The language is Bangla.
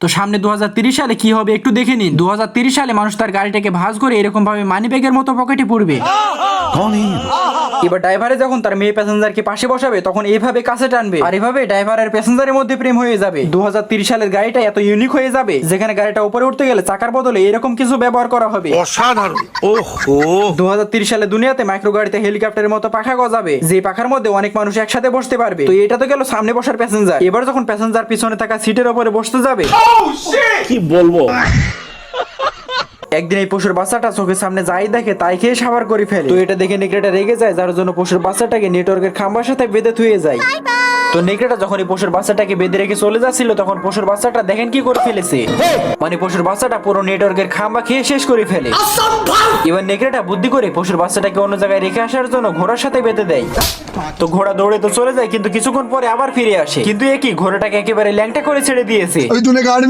তো সামনে 2030 সালে কি হবে একটু দেখে নিন। 2030 সালে মানুষ তার গাড়িটাকে ভাঁজ করে এরকম ভাবে মানি ব্যাগের মতো পকেটে পুরবে। এবার ড্রাইভারে যখন তার মেয়ে প্যাসেঞ্জারকে পাশে বসাবে তখন এইভাবে কাছে টানবে, আর এভাবে ড্রাইভার আর প্যাসেঞ্জারের মধ্যে প্রেম হয়ে যাবে। 2030 সালের গাড়িটা এত ইউনিক হয়ে যাবে যেখানে গাড়িটা উপরে উঠতে গেলে চাকার বদলে এরকম কিছু ব্যবহার করা হবে। অসাধারণ। ওহো 2030 সালে দুনিয়াতে মাইক্রো গাড়িতে হেলিকপ্টারের মতো পাখা গজাবে, যে পাখার মধ্যে অনেক মানুষ একসাথে বসতে পারবে। তো এটা তো গেল সামনে বসার প্যাসেঞ্জার। এবার যখন প্যাসেঞ্জার পিছনে থাকা সিটের উপরে বসতে যাবে, কি বলবো, একদিন এই পশুর বাচ্চাটা চোখের সামনে যাই দেখে তাই খেয়ে সাবার করে ফেলে। তো এটা দেখে নেকড়েটা রেগে যায়, যার জন্য পশুর বাচ্চাটাকে নেটওয়ার্কের খাম্বার সাথে বেঁধে থুয়ে যায়। তো নেকড়েটা যখন এই পশুর বাচ্চাটাকে বেঁধে রেখে চলে যাচ্ছিল তখন পশুর বাচ্চাটা দেখেন কি করে ফেলেছে, মানে পশুর বাচ্চাটা পুরো নেটওয়ার্কের খাম্বা খেয়ে শেষ করে ফেলে। এবার নেকড়েটা বুদ্ধি করে পশুর বাচ্চাটাকে অন্য জায়গায় রেখে আসার জন্য ঘোড়ার সাথে বেঁধে দেয়। তো ঘোড়া দৌড়ে তো চলে যায়, কিন্তু কিছুক্ষণ পরে আবার ফিরে আসে, কিন্তু একই ঘোড়াটাকে একেবারে ল্যাংটা করে ছেড়ে দিয়েছে।